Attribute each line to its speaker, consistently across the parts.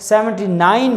Speaker 1: 79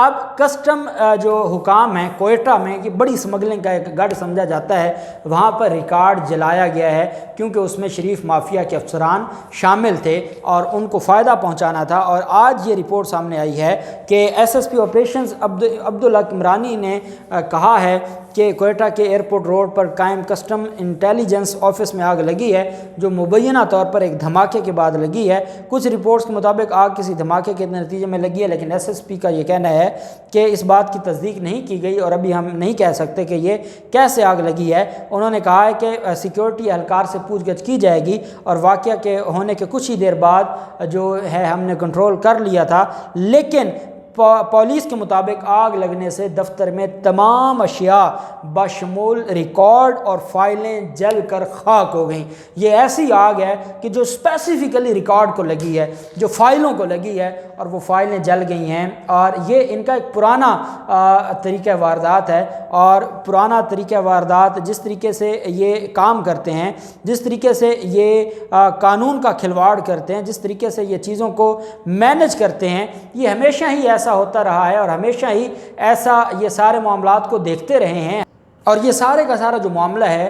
Speaker 1: اب کسٹم جو حکام ہیں کوئٹہ میں، یہ بڑی سمگلنگ کا ایک گڑھ سمجھا جاتا ہے، وہاں پر ریکارڈ جلایا گیا ہے کیونکہ اس میں شریف مافیا کے افسران شامل تھے اور ان کو فائدہ پہنچانا تھا۔ اور آج یہ رپورٹ سامنے آئی ہے کہ S S P operations Abdulhaq Umrani نے کہا ہے کہ کوئٹہ کے ایئرپورٹ روڈ پر قائم کسٹم انٹیلیجنس آفس میں آگ لگی ہے، جو مبینہ طور پر ایک دھماکے کے بعد لگی ہے۔ کچھ رپورٹس کے مطابق آگ کسی دھماکے کے نتیجے میں لگی ہے، لیکن ایس ایس پی کا یہ کہنا ہے کہ اس بات کی تصدیق نہیں کی گئی اور ابھی ہم نہیں کہہ سکتے کہ یہ کیسے آگ لگی ہے۔ انہوں نے کہا ہے کہ سیکیورٹی اہلکار سے پوچھ گچھ کی جائے گی اور واقعہ کے ہونے کے کچھ ہی دیر بعد جو ہے ہم نے کنٹرول کر لیا تھا، لیکن پولیس کے مطابق آگ لگنے سے دفتر میں تمام اشیاء بشمول ریکارڈ اور فائلیں جل کر خاک ہو گئیں۔ یہ ایسی آگ ہے کہ جو اسپیسیفکلی ریکارڈ کو لگی ہے، جو فائلوں کو لگی ہے، اور وہ فائلیں جل گئی ہیں۔ اور یہ ان کا ایک پرانا طریقہ واردات ہے، اور پرانا طریقہ واردات جس طریقے سے یہ کام کرتے ہیں، جس طریقے سے یہ قانون کا کھلواڑ کرتے ہیں، جس طریقے سے یہ چیزوں کو مینج کرتے ہیں، یہ ہمیشہ ہی ایسا ہوتا رہا ہے اور ہمیشہ ہی ایسا یہ سارے معاملات کو دیکھتے رہے ہیں۔ اور یہ سارے کا سارا جو معاملہ ہے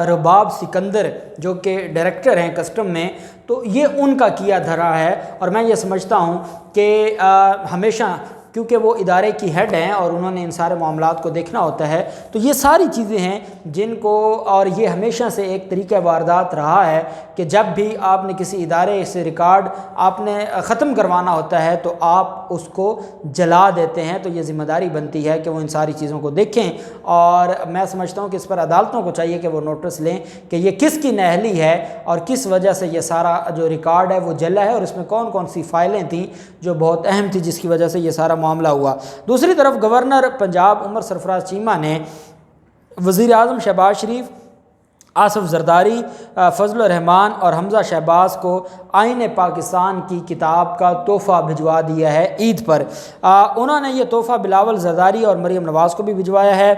Speaker 1: رباب سکندر جو کہ ڈائریکٹر ہیں کسٹم میں، تو یہ ان کا کیا دھرا ہے۔ اور میں یہ سمجھتا ہوں کہ ہمیشہ کیونکہ وہ ادارے کی ہیڈ ہیں اور انہوں نے ان سارے معاملات کو دیکھنا ہوتا ہے، تو یہ ساری چیزیں ہیں جن کو، اور یہ ہمیشہ سے ایک طریقہ واردات رہا ہے کہ جب بھی آپ نے کسی ادارے سے ریکارڈ آپ نے ختم کروانا ہوتا ہے تو آپ اس کو جلا دیتے ہیں۔ تو یہ ذمہ داری بنتی ہے کہ وہ ان ساری چیزوں کو دیکھیں، اور میں سمجھتا ہوں کہ اس پر عدالتوں کو چاہیے کہ وہ نوٹس لیں کہ یہ کس کی نااہلی ہے اور کس وجہ سے یہ سارا جو ریکارڈ ہے وہ جلا ہے، اور اس میں کون کون سی فائلیں تھیں جو بہت اہم تھی جس کی وجہ سے یہ سارا معاملہ ہوا۔ دوسری طرف گورنر پنجاب عمر سرفراز چیمہ نے وزیر اعظم شہباز شریف، آصف زرداری، فضل الرحمان اور حمزہ شہباز کو آئین پاکستان کی کتاب کا تحفہ بھجوا دیا ہے عید پر۔ انہوں نے یہ تحفہ بلاول زرداری اور مریم نواز کو بھی بھجوایا ہے۔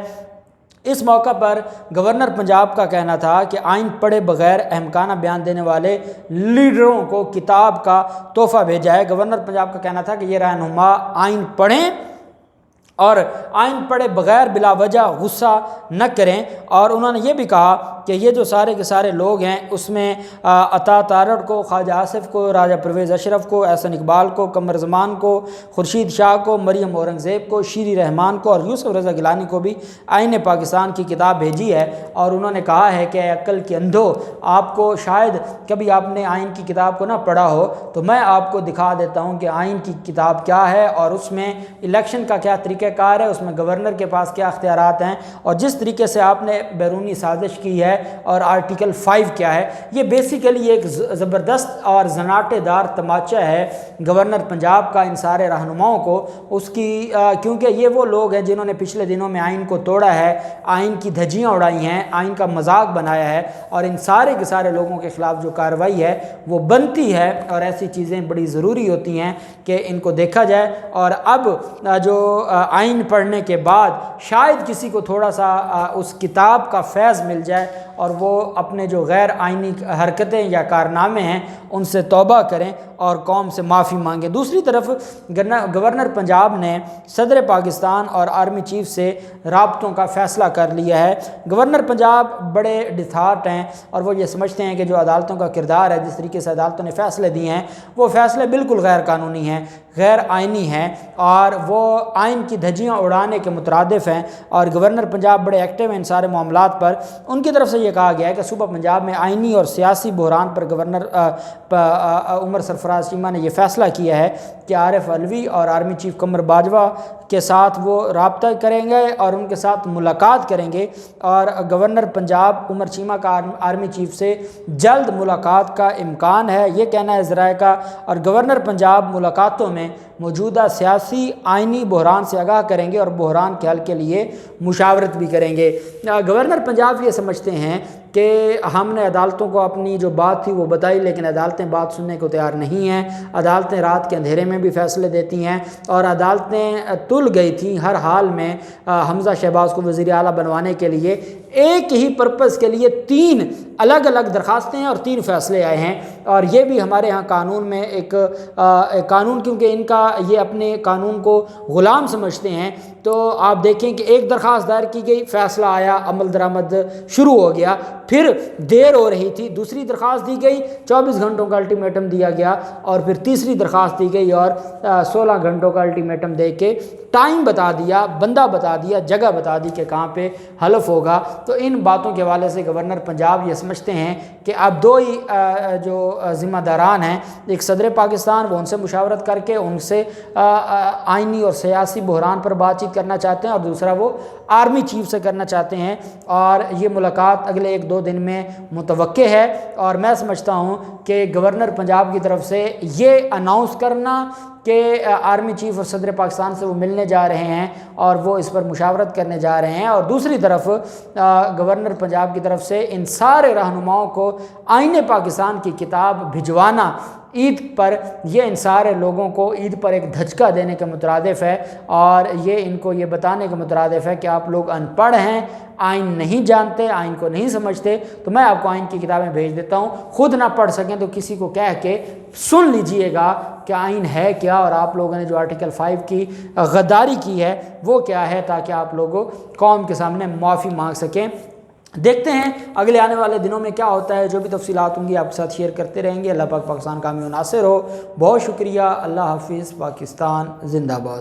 Speaker 1: اس موقع پر گورنر پنجاب کا کہنا تھا کہ آئین پڑھے بغیر احمقانہ بیان دینے والے لیڈروں کو کتاب کا تحفہ بھیجا ہے۔ گورنر پنجاب کا کہنا تھا کہ یہ رہنما آئین پڑھیں اور آئین پڑھے بغیر بلا وجہ غصہ نہ کریں، اور انہوں نے یہ بھی کہا کہ یہ جو سارے کے سارے لوگ ہیں اس میں عطا تارڑ کو، خواجہ آصف کو، راجہ پرویز اشرف کو، احسن اقبال کو، قمر زمان کو، خورشید شاہ کو، مریم اورنگزیب کو، شیری رحمان کو اور یوسف رضا گیلانی کو بھی آئین پاکستان کی کتاب بھیجی ہے۔ اور انہوں نے کہا ہے کہ اے عقل کے اندھو، آپ کو شاید کبھی آپ نے آئین کی کتاب کو نہ پڑھا ہو، تو میں آپ کو دکھا دیتا ہوں کہ آئین کی کتاب کیا ہے اور اس میں الیکشن کا کیا طریقہ کار ہے، اس میں گورنر کے پاس کیا اختیارات ہیں، اور جس طریقے سے آپ نے بیرونی سازش کی ہے اور آرٹیکل 5 کیا ہے۔ یہ بیسیکلی ایک زبردست اور زناٹے دار تماچہ ہے گورنر پنجاب کا ان سارے رہنماؤں کو، اس کی کیونکہ یہ وہ لوگ ہیں جنہوں نے پچھلے دنوں میں آئین کو توڑا ہے، آئین کی دھجیاں اڑائی ہیں، آئین کا مذاق بنایا ہے، اور ان سارے کے سارے لوگوں کے خلاف جو کارروائی ہے وہ بنتی ہے، اور ایسی چیزیں بڑی ضروری ہوتی ہیں کہ ان کو دیکھا جائے۔ اور اب جو آئین پڑھنے کے بعد شاید کسی کو تھوڑا سا اس کتاب کا فیض مل جائے اور وہ اپنے جو غیر آئینی حرکتیں یا کارنامے ہیں ان سے توبہ کریں اور قوم سے معافی مانگیں۔ دوسری طرف گورنر پنجاب نے صدر پاکستان اور آرمی چیف سے رابطوں کا فیصلہ کر لیا ہے۔ گورنر پنجاب بڑے ڈتھارٹ ہیں اور وہ یہ سمجھتے ہیں کہ جو عدالتوں کا کردار ہے، جس طریقے سے عدالتوں نے فیصلے دیے ہیں، وہ فیصلے بالکل غیر قانونی ہیں، غیر آئینی ہیں، اور وہ آئین کی دھجیاں اڑانے کے مترادف ہیں۔ اور گورنر پنجاب بڑے ایکٹیو ہیں ان سارے معاملات پر۔ ان کی طرف سے یہ کہا گیا ہے کہ صوبہ پنجاب میں آئینی اور سیاسی بحران پر گورنر عمر سرفراز چیمہ نے یہ فیصلہ کیا ہے کہ عارف علوی اور آرمی چیف قمر باجوہ کے ساتھ وہ رابطہ کریں گے اور ان کے ساتھ ملاقات کریں گے، اور گورنر پنجاب عمر چیمہ کا آرمی چیف سے جلد ملاقات کا امکان ہے، یہ کہنا ہے ذرائع کا۔ اور گورنر پنجاب ملاقاتوں میں موجودہ سیاسی آئینی بحران سے آگاہ کریں گے اور بحران کے حل کے لیے مشاورت بھی کریں گے۔ گورنر پنجاب یہ سمجھتے ہیں کہ ہم نے عدالتوں کو اپنی جو بات تھی وہ بتائی، لیکن عدالتیں بات سننے کو تیار نہیں ہیں۔ عدالتیں رات کے اندھیرے میں بھی فیصلے دیتی ہیں، اور عدالتیں تل گئی تھیں ہر حال میں حمزہ شہباز کو وزیر اعلیٰ بنوانے کے لیے ایک ہی پرپس کے لیے 3 الگ الگ درخواستیں ہیں اور 3 فیصلے آئے ہیں. اور یہ بھی ہمارے ہاں قانون میں ایک قانون، کیونکہ ان کا یہ اپنے قانون کو غلام سمجھتے ہیں، تو آپ دیکھیں کہ ایک درخواست دائر کی گئی، فیصلہ آیا، عمل درآمد شروع ہو گیا، پھر دیر ہو رہی تھی، دوسری درخواست دی گئی، 24 گھنٹوں کا الٹیمیٹم دیا گیا، اور پھر تیسری درخواست دی گئی اور 16 گھنٹوں کا الٹیمیٹم دے کے ٹائم بتا دیا، بندہ بتا دیا، جگہ بتا دی کہ کہاں پہ حلف ہوگا. تو ان باتوں کے حوالے سے گورنر پنجاب یہ سمجھتے ہیں کہ اب 2 ہی جو ذمہ داران ہیں، ایک صدر پاکستان، وہ ان سے مشاورت کر کے ان سے آئینی اور سیاسی بحران پر بات چیت کرنا چاہتے ہیں، اور دوسرا وہ آرمی چیف سے کرنا چاہتے ہیں، اور یہ ملاقات اگلے 1-2 دن میں متوقع ہے. اور میں سمجھتا ہوں کہ گورنر پنجاب کی طرف سے یہ اناؤنس کرنا کہ آرمی چیف اور صدر پاکستان سے وہ ملنے جا رہے ہیں اور وہ اس پر مشاورت کرنے جا رہے ہیں، اور دوسری طرف گورنر پنجاب کی طرف سے ان سارے رہنماؤں کو آئین پاکستان کی کتاب بھجوانا عید پر، یہ ان سارے لوگوں کو عید پر ایک دھچکا دینے کے مترادف ہے، اور یہ ان کو یہ بتانے کے مترادف ہے کہ آپ لوگ ان پڑھ ہیں، آئین نہیں جانتے، آئین کو نہیں سمجھتے. تو میں آپ کو آئین کی کتابیں بھیج دیتا ہوں، خود نہ پڑھ سکیں تو کسی کو کہہ کے سن لیجئے گا کہ آئین ہے کیا، اور آپ لوگوں نے جو آرٹیکل 5 کی غداری کی ہے وہ کیا ہے، تاکہ آپ لوگوں قوم کے سامنے معافی مانگ سکیں. دیکھتے ہیں اگلے آنے والے دنوں میں کیا ہوتا ہے، جو بھی تفصیلات ہوں گی آپ کے ساتھ شیئر کرتے رہیں گے. اللہ پاک پاکستان کامیاب و ناصر ہو. بہت شکریہ. اللہ حافظ. پاکستان زندہ باد.